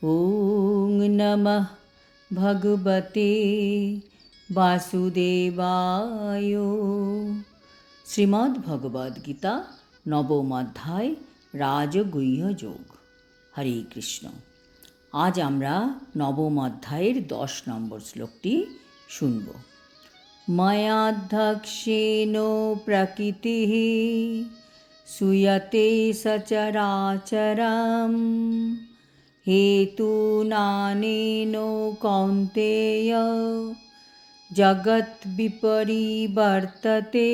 ওং নমঃ ভগবতে বাসুদেবায়। শ্রীমদ্ ভগবদ্গীতা নবম অধ্যায় রাজগুহ্য যোগ। হরে কৃষ্ণ। আজ আমরা নবম অধ্যায়ের 10 নম্বর শ্লোকটি শুনব। ময়াধ্যক্ষেন প্রকৃতিঃ সুয়তে সচরাচরম হেতুনানেন কৌন্তেয় জগৎ বিপরিবর্ততে।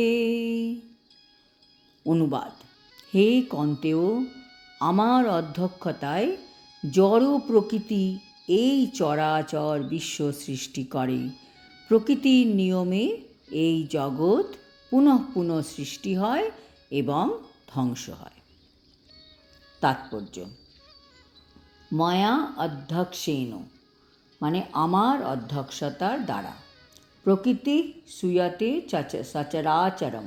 অনুবাদ: হে কন্তেয়, আমার অধ্যক্ষতায় জড় প্রকৃতি এই চরাচর বিশ্ব সৃষ্টি করে। প্রকৃতির নিয়মে এই জগৎ পুনঃ পুনঃ সৃষ্টি হয় এবং ধ্বংস হয়। তাৎপর্য: ময়া অধ্যক্ষেন মানে আমার অধ্যক্ষতার দ্বারা, প্রকৃতি সুয়তে সচরাচরম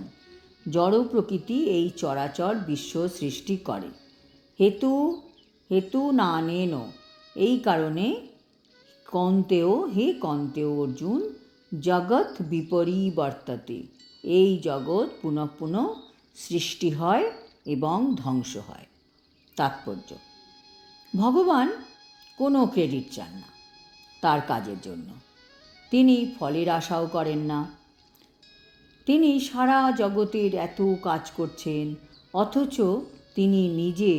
জড় প্রকৃতি এই চরাচর বিশ্ব সৃষ্টি করে। হেতুনানেন এই কারণে, কৌন্তেয় হে কৌন্তেয় অর্জুন, জগৎ বিপরিবর্ততে এই জগৎ পুনঃ পুনঃ সৃষ্টি হয় এবং ধ্বংস হয়। তাৎপর্য: ভগবান কোনো ক্রেডিট চান না তার কাজের জন্য। তিনি ফলের আশাও করেন না। তিনি সারা জগতের এত কাজ করছেন, অথচ তিনি নিজে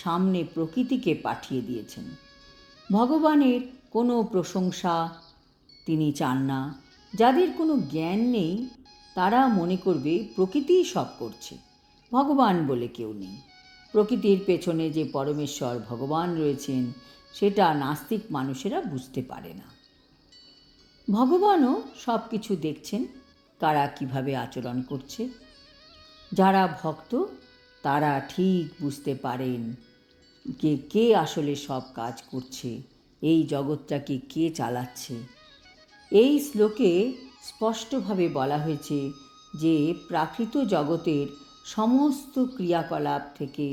সামনে প্রকৃতিকে পাঠিয়ে দিয়েছেন। ভগবানের কোনো প্রশংসা তিনি চান না। যাদের কোনো জ্ঞান নেই তারা মনে করবে প্রকৃতিই সব করছে, ভগবান বলে কেউ নেই। প্রকৃতির পেছনে যে পরমেশ্বর ভগবান রয়েছেন সেটা নাস্তিক মানুষেরা বুঝতে পারে না। ভগবানও সব কিছু দেখছেন, কারা কিভাবে আচরণ করছে। যারা ভক্ত তারা ঠিক বুঝতে পারেন কে আসলে সব কাজ করছে, এই জগৎটাকে কে চালাচ্ছে। এই শ্লোকে স্পষ্টভাবে বলা হয়েছে যে প্রাকৃত জগতের সমস্ত ক্রিয়াকলাপ থেকে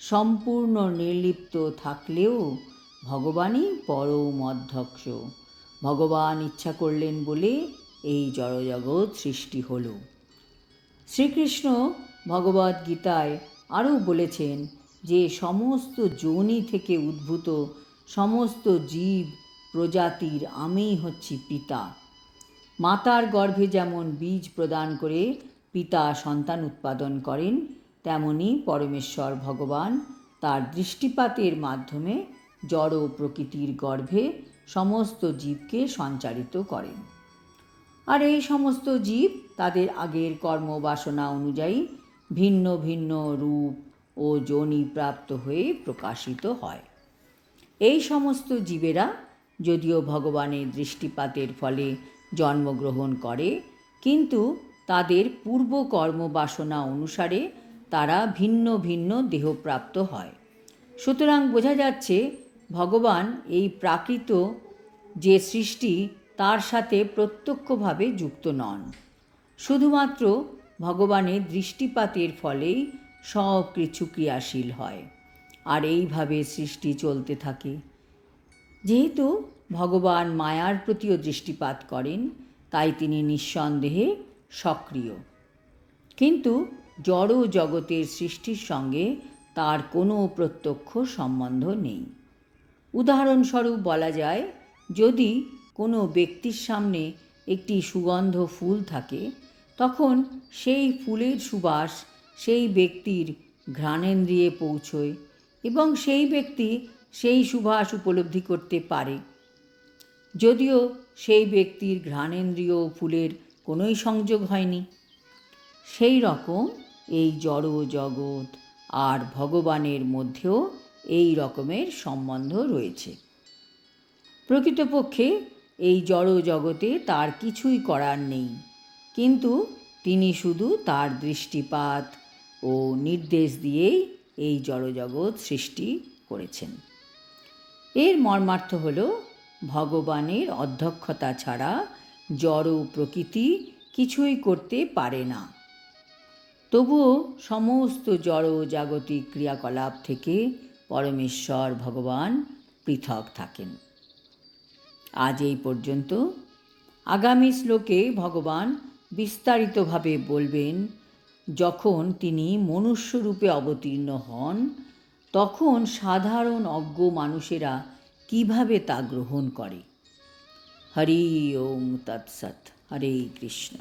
সম্পূর্ণ নির্লিপ্ত থাকলেও ভগবানই পরম অধ্যক্ষ। ভগবান ইচ্ছা করলেন বলে এই জড়জগৎ সৃষ্টি হল। শ্রীকৃষ্ণ ভগবদ্গীতায় আরও বলেছেন যে সমস্ত যোনি থেকে উদ্ভূত সমস্ত জীব প্রজাতির আমিই হচ্ছি পিতা। মাতার গর্ভে যেমন বীজ প্রদান করে পিতা সন্তান উৎপাদন করেন, তেমনি পরমেশ্বর ভগবান তার দৃষ্টিপাতের মাধ্যমে জড় প্রকৃতির গর্ভে সমস্ত জীবকে সঞ্চারিত করেন। আর এই সমস্ত জীব তাদের আগের কর্মবাসনা অনুযায়ী ভিন্ন ভিন্ন রূপ ও যোনি প্রাপ্ত হয়ে প্রকাশিত হয়। এই সমস্ত জীবেরা যদিও ভগবানের দৃষ্টিপাতের ফলে জন্মগ্রহণ করে, কিন্তু তাদের পূর্ব কর্মবাসনা অনুসারে তারা ভিন্ন ভিন্ন দেহপ্রাপ্ত হয়। সুতরাং বোঝা যাচ্ছে ভগবান এই প্রাকৃত যে সৃষ্টি তার সাথে প্রত্যক্ষভাবে যুক্ত নন। শুধুমাত্র ভগবানের দৃষ্টিপাতের ফলেই সব কিছু ক্রিয়াশীল হয়, আর এইভাবে সৃষ্টি চলতে থাকে। যেহেতু ভগবান মায়ার প্রতিও দৃষ্টিপাত করেন, তাই তিনি নিঃসন্দেহে সক্রিয়, কিন্তু জড় জগতের সৃষ্টির সঙ্গে তার কোনো প্রত্যক্ষ সম্বন্ধ নেই। উদাহরণস্বরূপ বলা যায়, যদি কোনো ব্যক্তির সামনে একটি সুগন্ধ ফুল থাকে, তখন সেই ফুলের সুবাস সেই ব্যক্তির ঘ্রাণেন্দ্রিয়ে পৌঁছয় এবং সেই ব্যক্তি সেই সুবাস উপলব্ধি করতে পারে, যদিও সেই ব্যক্তির ঘ্রাণেন্দ্রিয় ফুলের কোনোই সংযোগ হয়নি। সেই রকম এই জড় জগৎ আর ভগবানের মধ্যেও এই রকমের সম্বন্ধ রয়েছে। প্রকৃতপক্ষে এই জড় জগতে তার কিছুই করার নেই, কিন্তু তিনি শুধু তার দৃষ্টিপাত ও নির্দেশ দিয়েই এই জড়জগৎ সৃষ্টি করেছেন। এর মর্মার্থ হল, ভগবানের অধ্যক্ষতা ছাড়া জড় প্রকৃতি কিছুই করতে পারে না। তবুও সমস্ত জড় জাগতিক ক্রিয়াকলাপ থেকে পরমেশ্বর ভগবান পৃথক থাকেন। আজ এই পর্যন্ত। আগামী শ্লোকে ভগবান বিস্তারিতভাবে বলবেন যখন তিনি মনুষ্যরূপে অবতীর্ণ হন তখন সাধারণ অজ্ঞ মানুষেরা কিভাবে তা গ্রহণ করে। হরি ওম তৎসৎ। হরে কৃষ্ণ।